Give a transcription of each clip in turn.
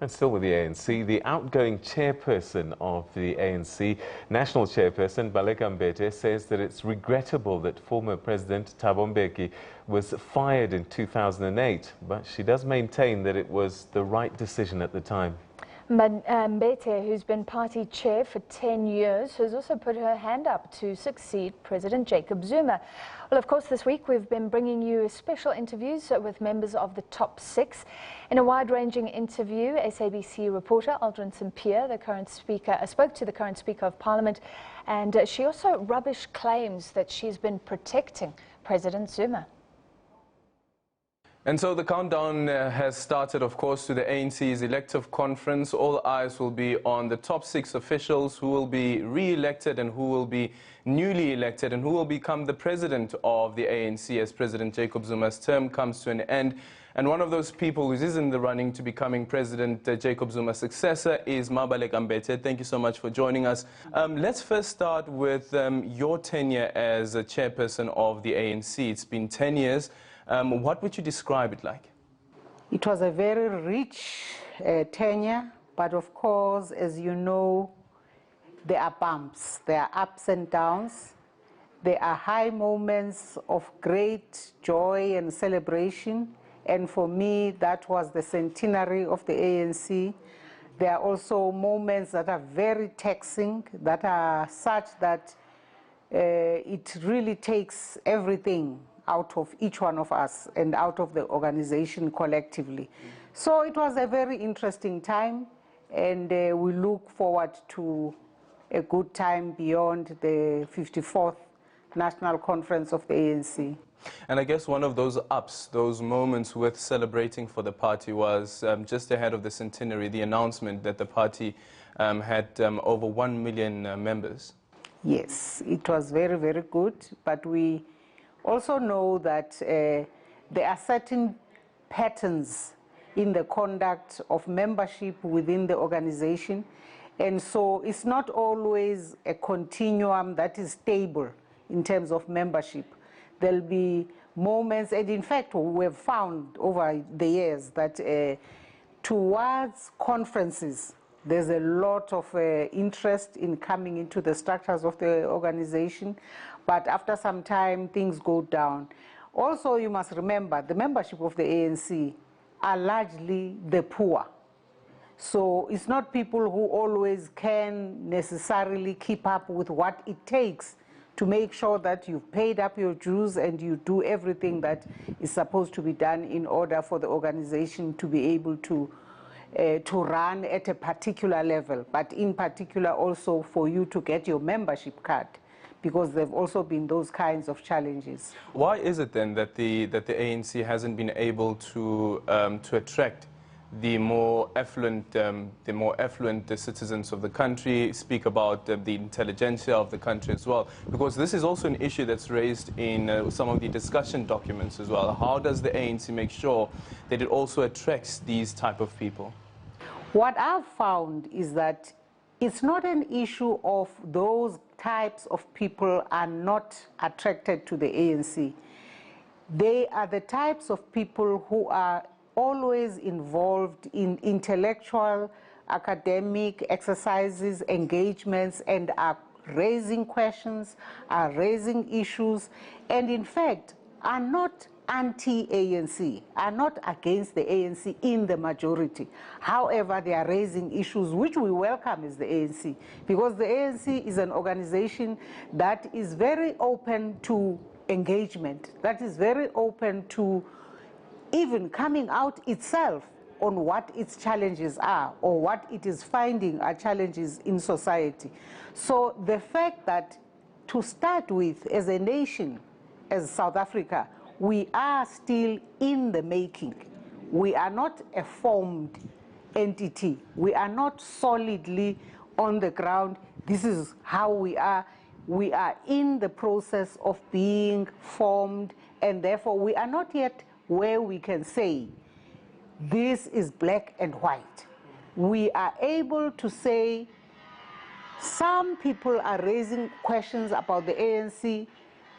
And still with the ANC, the outgoing chairperson of the ANC, national chairperson Baleka Mbete, says that it's regrettable that former President Thabo Mbeki was fired in 2008, but she does maintain that it was the right decision at the time. Mbete, who's been party chair for 10 years, has also put her hand up to succeed President Jacob Zuma. Well, of course, this week we've been bringing you special interviews with members of the top six. In a wide-ranging interview, SABC reporter Aldrin Sampear, the current speaker, spoke to the current Speaker of Parliament, and she also rubbished claims that she's been protecting President Zuma. And so the countdown has started, of course, to the ANC's elective conference. All eyes will be on the top six officials who will be re-elected and who will be newly elected and who will become the president of the ANC as President Jacob Zuma's term comes to an end. And one of those people who is in the running to becoming President Jacob Zuma's successor is Baleka Mbete. Thank you so much for joining us. Let's first start with your tenure as a chairperson of the ANC. It's been 10 years. What would you describe it like? It was a very rich tenure, but of course, as you know, there are bumps, there are ups and downs, there are high moments of great joy and celebration, and for me, that was the centenary of the ANC. There are also moments that are very taxing, that are such that it really takes everything out of each one of us and out of the organization collectively. So it was a very interesting time, and we look forward to a good time beyond the 54th National Conference of the ANC. And I guess one of those ups, those moments with celebrating for the party was just ahead of the centenary, the announcement that the party had over 1 million members. Yes, it was very, very good, but we also know that there are certain patterns in the conduct of membership within the organization, and so it's not always a continuum that is stable in terms of membership. There'll be moments, and in fact we have found over the years that towards conferences there's a lot of interest in coming into the structures of the organization, but after some time things go down. Also, you must remember the membership of the ANC are largely the poor. So it's not people who always can necessarily keep up with what it takes to make sure that you've paid up your dues and you do everything that is supposed to be done in order for the organization to be able to run at a particular level, but in particular also for you to get your membership card, because there have also been those kinds of challenges. Why is it then that the ANC hasn't been able to attract the more affluent citizens of the country, speak about the intelligentsia of the country as well? Because this is also an issue that's raised in some of the discussion documents as well. How does the ANC make sure that it also attracts these type of people? What I've found is that it's not an issue of those types of people are not attracted to the ANC. They are the types of people who are always involved in intellectual, academic exercises, engagements, and are raising questions, are raising issues, and in fact are not anti-ANC, are not against the ANC in the majority. However, they are raising issues which we welcome as the ANC, because the ANC is an organization that is very open to engagement, that is very open to even coming out itself on what its challenges are or what it is finding are challenges in society. So the fact that to start with, as a nation, as South Africa, we are still in the making. We are not a formed entity. We are not solidly on the ground. This is how we are. We are in the process of being formed, and therefore we are not yet where we can say this is black and white. We are able to say some people are raising questions about the ANC.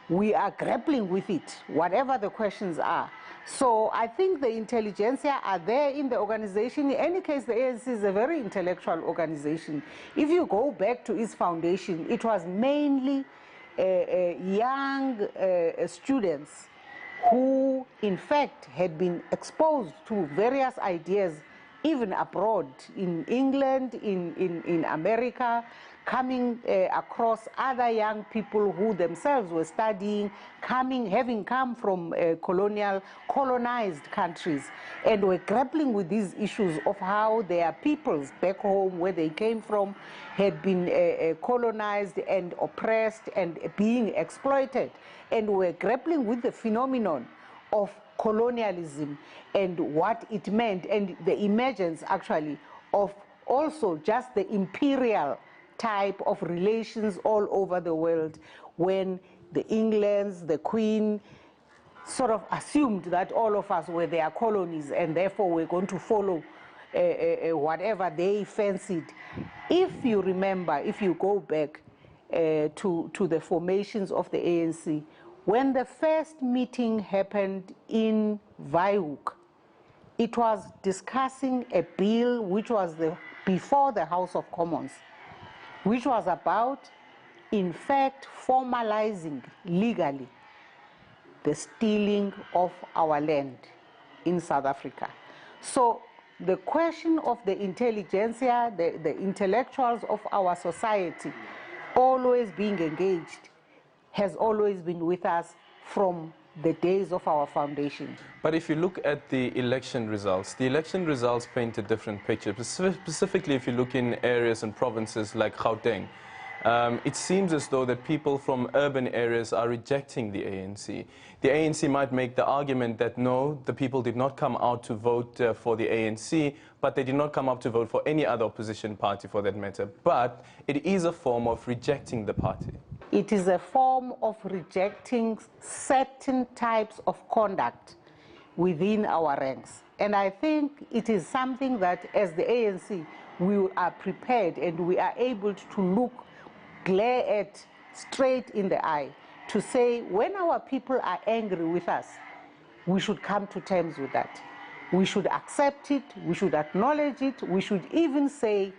We are grappling with it, whatever the questions are. So I think the intelligentsia are there in the organization. In any case, the ANC is a very intellectual organization. If you go back to its foundation, it was mainly young students who, in fact, had been exposed to various ideas, even abroad, in England, in America, coming across other young people who themselves were studying, having come from colonized countries, and were grappling with these issues of how their peoples back home, where they came from, had been colonized and oppressed and being exploited, and were grappling with the phenomenon of colonialism and what it meant, and the emergence actually of also just the imperial type of relations all over the world, when the Englands, the Queen, sort of assumed that all of us were their colonies and therefore we're going to follow whatever they fancied. If you remember, if you go back to the formations of the ANC, when the first meeting happened in Windhoek, it was discussing a bill which was before the House of Commons, which was about, in fact, formalizing legally the stealing of our land in South Africa. So the question of the intelligentsia, the intellectuals of our society always being engaged, has always been with us from the days of our foundation. But if you look at the election results paint a different picture. Specifically, if you look in areas and provinces like Gauteng, it seems as though that people from urban areas are rejecting the ANC. The ANC might make the argument that no, the people did not come out to vote for the ANC, but they did not come out to vote for any other opposition party for that matter. But it is a form of rejecting the party. It is a form of rejecting certain types of conduct within our ranks. And I think it is something that as the ANC, we are prepared and we are able to glare at straight in the eye to say, when our people are angry with us, we should come to terms with that. We should accept it, we should acknowledge it, we should even say,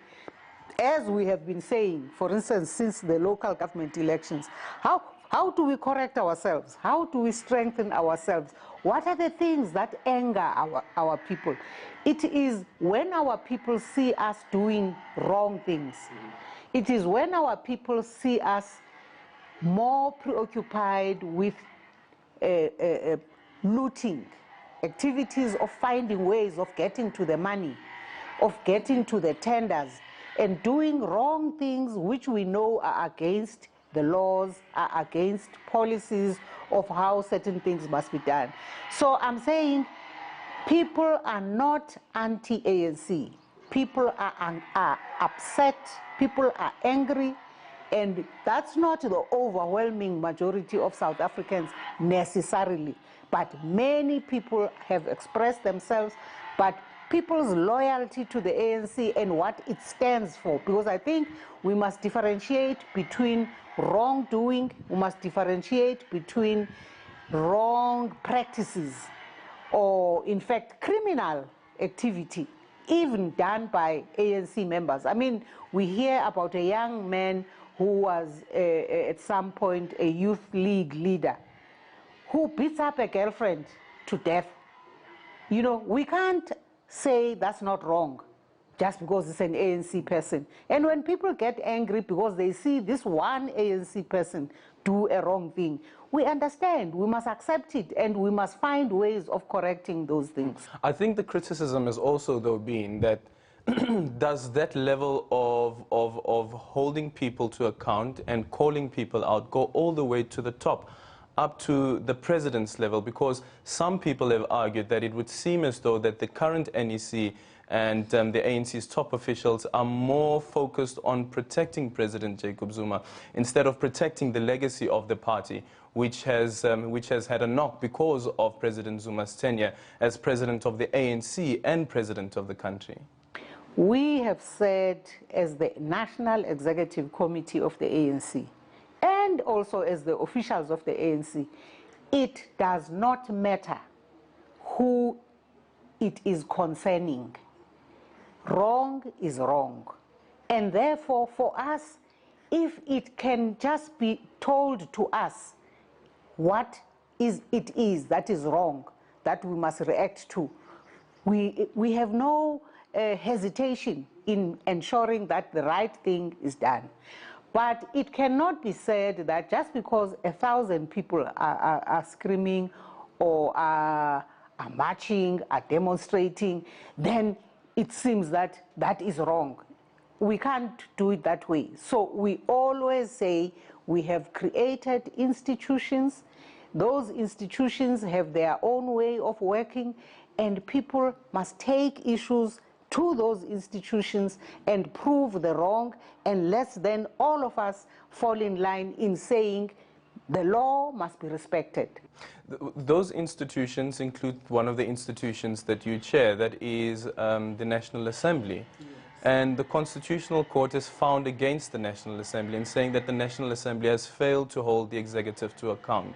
as we have been saying, for instance, since the local government elections, how do we correct ourselves? How do we strengthen ourselves? What are the things that anger our people? It is when our people see us doing wrong things. It is when our people see us more preoccupied with looting, activities of finding ways of getting to the money, of getting to the tenders, and doing wrong things which we know are against the laws, are against policies of how certain things must be done. So I'm saying people are not anti-ANC. People are upset, people are angry, and that's not the overwhelming majority of South Africans necessarily. But many people have expressed themselves, but people's loyalty to the ANC and what it stands for, because I think we must differentiate between wrongdoing, we must differentiate between wrong practices or, in fact, criminal activity, even done by ANC members. I mean, we hear about a young man who was at some point a youth league leader who beats up a girlfriend to death. You know, we can't say that's not wrong just because it's an ANC person. And when people get angry because they see this one ANC person do a wrong thing, we understand, we must accept it, and we must find ways of correcting those things. I think the criticism has also, though, been that does that level of holding people to account and calling people out go all the way to the top, up to the president's level? Because some people have argued that it would seem as though that the current NEC and the ANC's top officials are more focused on protecting President Jacob Zuma instead of protecting the legacy of the party, which has had a knock because of President Zuma's tenure as president of the ANC and president of the country. We have said, as the National Executive Committee of the ANC, and also as the officials of the ANC, it does not matter who it is concerning. Wrong is wrong. And therefore, for us, if it can just be told to us what it is that is wrong, that we must react to, we have no hesitation in ensuring that the right thing is done. But it cannot be said that just because 1,000 people are screaming or are marching, are demonstrating, then it seems that that is wrong. We can't do it that way. So we always say we have created institutions. Those institutions have their own way of working, and people must take issues to those institutions and prove the wrong, and less than all of us fall in line in saying the law must be respected. Those institutions include one of the institutions that you chair, that is the National Assembly. Yes. And the Constitutional Court has found against the National Assembly in saying that the National Assembly has failed to hold the executive to account.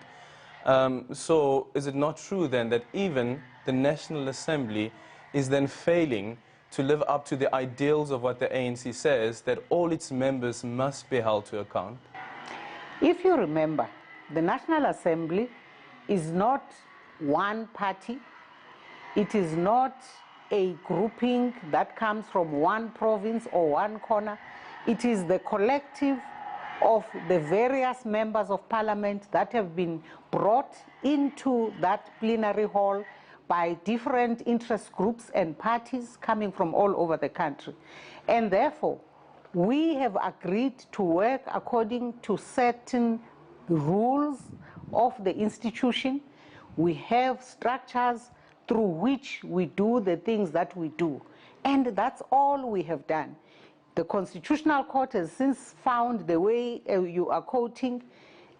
So is it not true then that even the National Assembly is then failing to live up to the ideals of what the ANC says, that all its members must be held to account? If you remember, the National Assembly is not one party. It is not a grouping that comes from one province or one corner. It is the collective of the various members of parliament that have been brought into that plenary hall by different interest groups and parties coming from all over the country. And therefore, we have agreed to work according to certain rules of the institution. We have structures through which we do the things that we do. And that's all we have done. The Constitutional Court has since found the way you are quoting.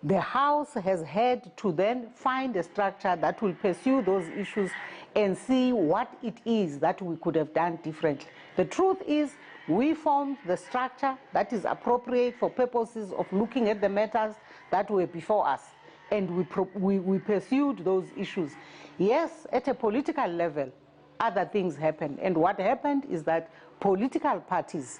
The House has had to then find a structure that will pursue those issues and see what it is that we could have done differently. The truth is, we formed the structure that is appropriate for purposes of looking at the matters that were before us, and we pursued those issues. Yes, at a political level, other things happened, and what happened is that political parties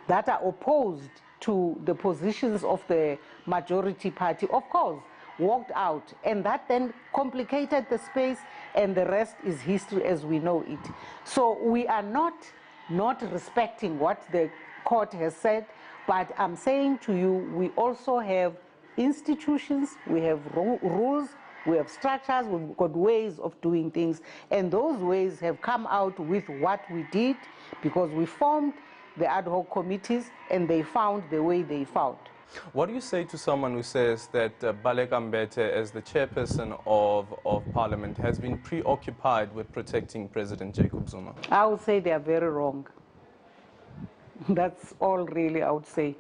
that are opposed to the positions of the majority party, of course, walked out, and that then complicated the space, and the rest is history as we know it. So we are not respecting what the court has said, but I'm saying to you, we also have institutions, we have rules, we have structures, we've got ways of doing things, and those ways have come out with what we did because we formed the ad hoc committees and they found the way they found. What do you say to someone who says that Baleka Mbete, as the chairperson of Parliament, has been preoccupied with protecting President Jacob Zuma? I would say they are very wrong. That's all really I would say.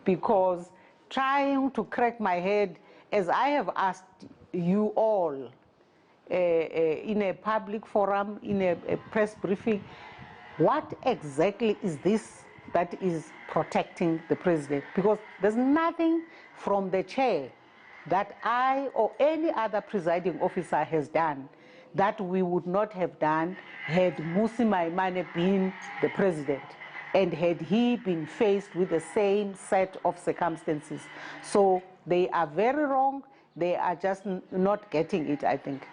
Because trying to crack my head, as I have asked you all in a public forum, in a press briefing, what exactly is this that is protecting the president? Because there's nothing from the chair that I or any other presiding officer has done that we would not have done had Mmusi Maimane been the president and had he been faced with the same set of circumstances. So they are very wrong. They are just not getting it, I think.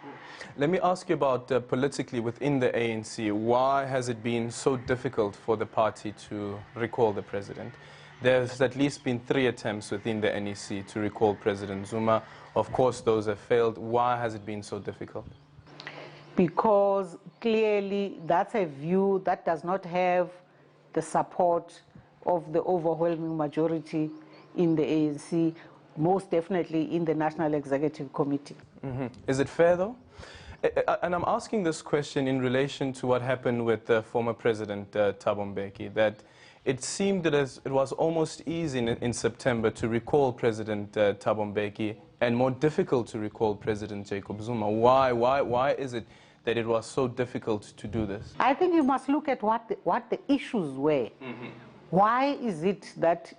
Let me ask you about politically within the ANC. Why has it been so difficult for the party to recall the president? There's at least been 3 attempts within the NEC to recall President Zuma. Of course, those have failed. Why has it been so difficult? Because clearly that's a view that does not have the support of the overwhelming majority in the ANC, most definitely in the National Executive Committee. Is it fair, though? And I'm asking this question in relation to what happened with former President Thabo Mbeki, that it seemed that it was almost easy in September to recall President Thabo Mbeki and more difficult to recall President Jacob Zuma. Why is it that it was so difficult to do this? I think you must look at what the issues were. Why is it that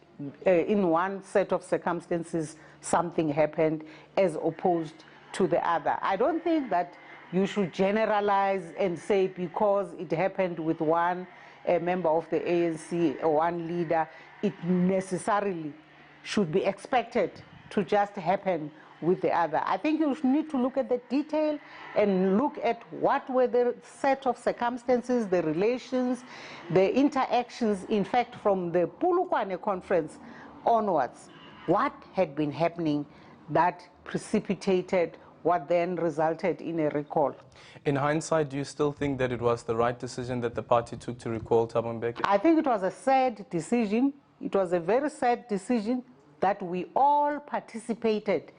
in one set of circumstances something happened as opposed to the other? I don't think that you should generalize and say because it happened with one member of the ANC or one leader, it necessarily should be expected to just happen with the other. I think you need to look at the detail and look at what were the set of circumstances, the relations, the interactions, in fact, from the Polokwane conference onwards. What had been happening that precipitated what then resulted in a recall. In hindsight, do you still think that it was the right decision that the party took to recall Thabo Mbeki? I think it was a sad decision. It was a very sad decision that we all participated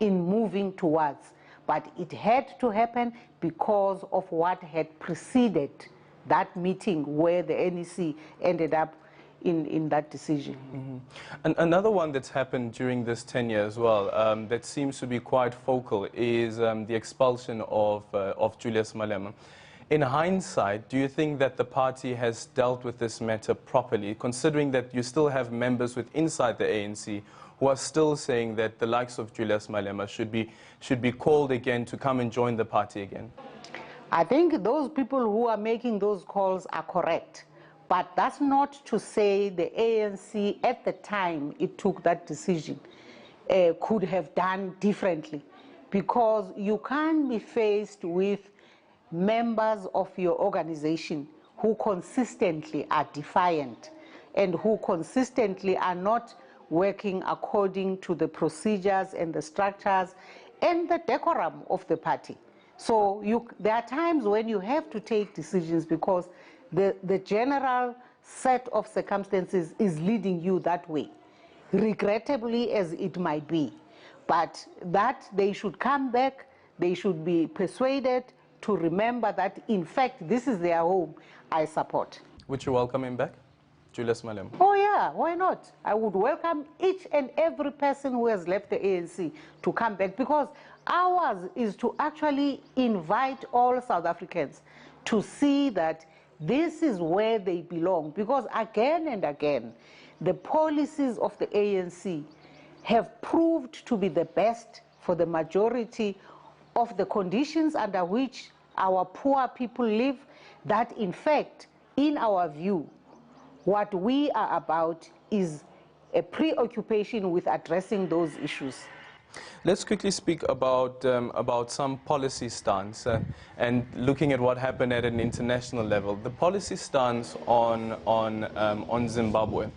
in moving towards. But it had to happen because of what had preceded that meeting where the NEC ended up in that decision. Mm-hmm. And another one that's happened during this tenure as well, that seems to be quite focal, is the expulsion of Julius Malema. In hindsight, do you think that the party has dealt with this matter properly, considering that you still have members inside the ANC who are still saying that the likes of Julius Malema should be called again to come and join the party again? I think those people who are making those calls are correct. But that's not to say the ANC at the time it took that decision could have done differently, because you can't be faced with members of your organization who consistently are defiant and who consistently are not working according to the procedures and the structures and the decorum of the party. So there are times when you have to take decisions because the general set of circumstances is leading you that way, regrettably as it might be. But that they should come back, they should be persuaded to remember that, in fact, this is their home, I support. Would you welcome him back, Julius Malema? Oh yeah, why not? I would welcome each and every person who has left the ANC to come back, because ours is to actually invite all South Africans to see that this is where they belong, because again and again, the policies of the ANC have proved to be the best for the majority of the conditions under which our poor people live, that in fact, in our view, what we are about is a preoccupation with addressing those issues. Let's quickly speak about some policy stance and looking at what happened at an international level. The policy stance on Zimbabwe,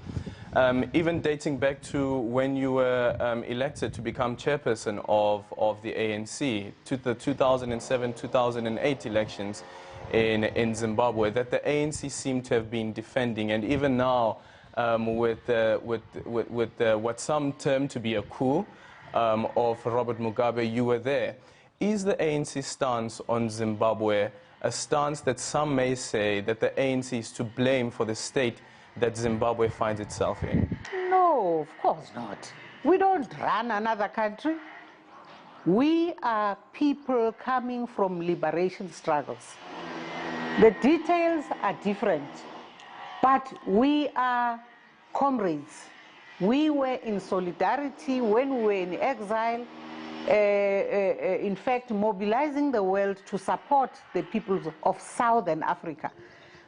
even dating back to when you were elected to become chairperson of the ANC, to the 2007-2008 elections in Zimbabwe, that the ANC seemed to have been defending, and even now with what some term to be a coup of Robert Mugabe, you were there. Is the ANC stance on Zimbabwe a stance that some may say that the ANC is to blame for the state that Zimbabwe finds itself in? No, of course not. We don't run another country. We are people coming from liberation struggles. The details are different, but we are comrades. We were in solidarity when we were in exile, in fact, mobilizing the world to support the people of Southern Africa.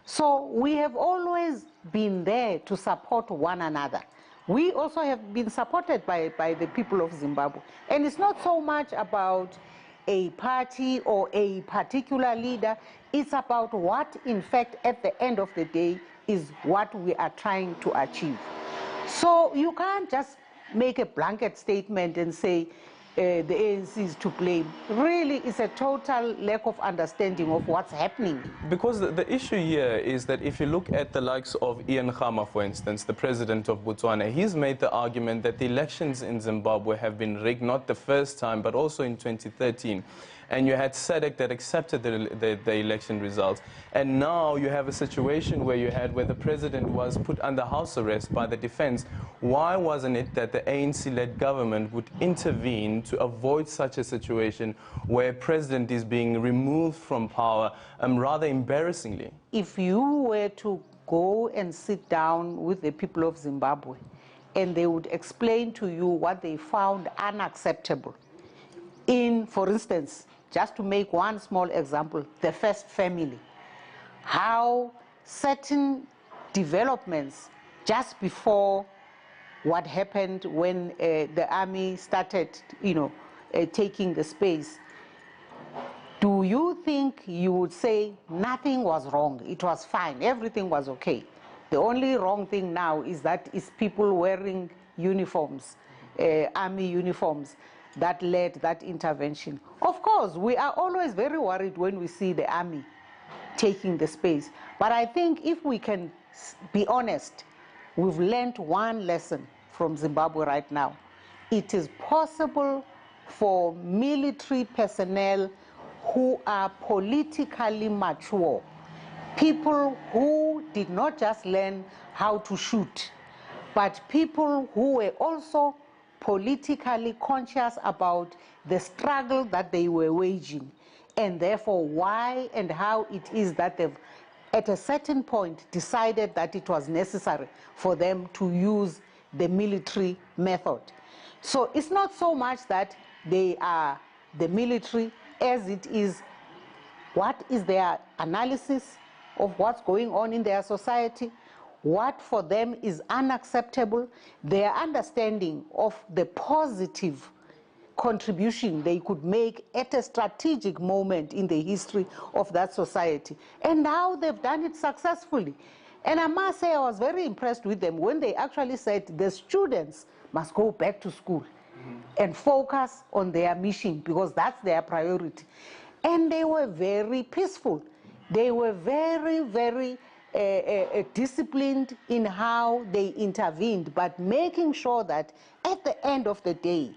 So we have always been there to support one another. We also have been supported by the people of Zimbabwe. And it's not so much about a party or a particular leader. It's about what, in fact, at the end of the day, is what we are trying to achieve. So you can't just make a blanket statement and say the ANC is to blame. Really, it's a total lack of understanding of what's happening. Because the issue here is that if you look at the likes of Ian Khama, for instance, the president of Botswana, he's made the argument that the elections in Zimbabwe have been rigged, not the first time, but also in 2013. And you had SADC that accepted the election results. And now you have a situation where the president was put under house arrest by the defense. Why wasn't it that the ANC-led government would intervene to avoid such a situation where a president is being removed from power, rather embarrassingly? If you were to go and sit down with the people of Zimbabwe and they would explain to you what they found unacceptable in, for instance, just to make one small example, the first family, how certain developments just before what happened when the army started, taking the space, do you think you would say nothing was wrong? It was fine, everything was okay. The only wrong thing now is that it's people wearing uniforms, army uniforms, that led that intervention. Of course, we are always very worried when we see the army taking the space. But I think if we can be honest, we've learned one lesson from Zimbabwe right now. It is possible for military personnel who are politically mature, people who did not just learn how to shoot, but people who were also politically conscious about the struggle that they were waging, and therefore why and how it is that they've, at a certain point, decided that it was necessary for them to use the military method. So it's not so much that they are the military as it is what is their analysis of what's going on in their society, what for them is unacceptable, their understanding of the positive contribution they could make at a strategic moment in the history of that society. And now they've done it successfully. And I must say I was very impressed with them when they actually said the students must go back to school and focus on their mission because that's their priority. And they were very peaceful. They were very, very disciplined in how they intervened, but making sure that at the end of the day,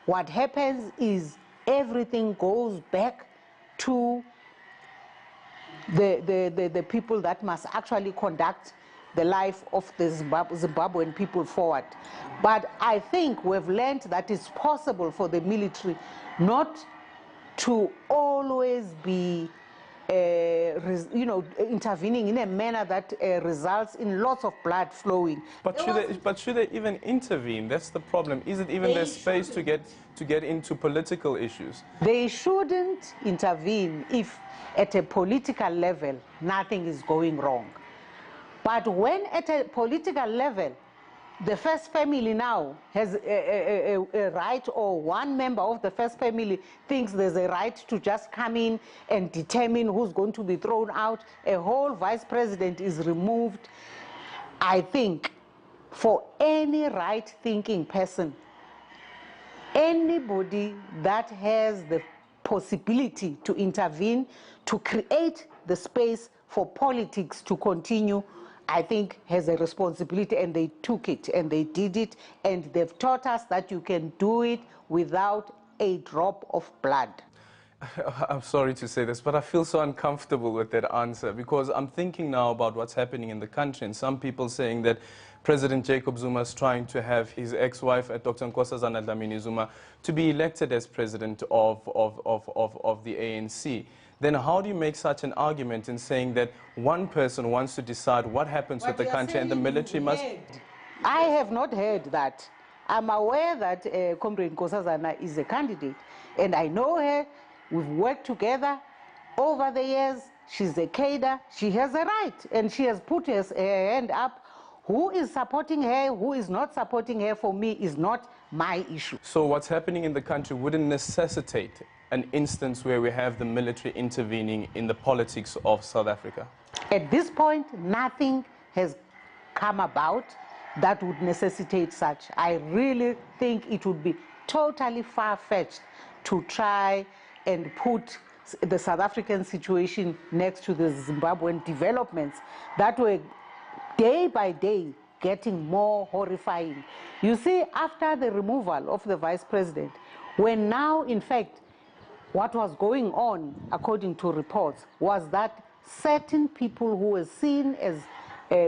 what happens is everything goes back to the people that must actually conduct the life of the Zimbabwean people forward. But I think we've learned that it's possible for the military not to always be intervening in a manner that results in lots of blood flowing. But should they even intervene? That's the problem. Is it even their space to get into political issues? They shouldn't intervene if at a political level nothing is going wrong. But when at a political level the first family now has a right, or one member of the first family thinks there's a right to just come in and determine who's going to be thrown out, a whole vice president is removed. I think for any right-thinking person, anybody that has the possibility to intervene, to create the space for politics to continue, I think has a responsibility, and they took it and they did it, and they've taught us that you can do it without a drop of blood. I'm sorry to say this, but I feel so uncomfortable with that answer because I'm thinking now about what's happening in the country, and some people saying that President Jacob Zuma is trying to have his ex-wife, Dr. Nkosazana Dlamini Zuma, to be elected as president of the ANC. Then how do you make such an argument in saying that one person wants to decide what happens with the country and the military must... I have not heard that. I'm aware that Comrade Nkosazana is a candidate, and I know her. We've worked together over the years. She's a cadre. She has a right, and she has put her hand up. Who is supporting her, who is not supporting her, for me, is not my issue. So what's happening in the country wouldn't necessitate an instance where we have the military intervening in the politics of South Africa? At this point, nothing has come about that would necessitate such. I really think it would be totally far-fetched to try and put the South African situation next to the Zimbabwean developments that were day by day getting more horrifying. You see, after the removal of the vice president, when now, in fact, what was going on, according to reports, was that certain people who were seen as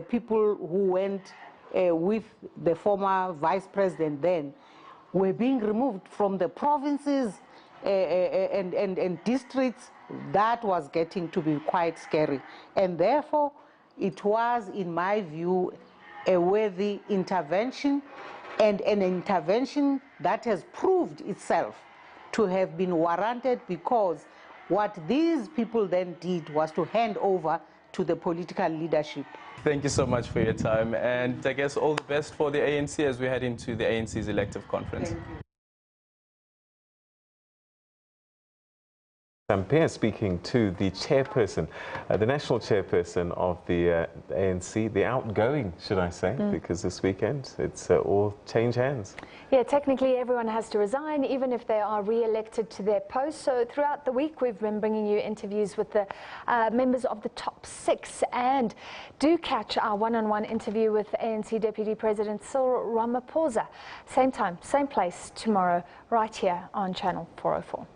people who went with the former vice president then were being removed from the provinces and districts. That was getting to be quite scary. And therefore, it was, in my view, a worthy intervention, and an intervention that has proved itself to have been warranted, because what these people then did was to hand over to the political leadership. Thank you so much for your time, and I guess all the best for the ANC as we head into the ANC's elective conference. Thank you. Sampear speaking to the chairperson, the national chairperson of the ANC, the outgoing, should I say, because this weekend it's all change hands. Yeah, technically everyone has to resign, even if they are re-elected to their post. So throughout the week we've been bringing you interviews with the members of the top 6, and do catch our one-on-one interview with ANC Deputy President Cyril Ramaphosa. Same time, same place tomorrow, right here on Channel 404.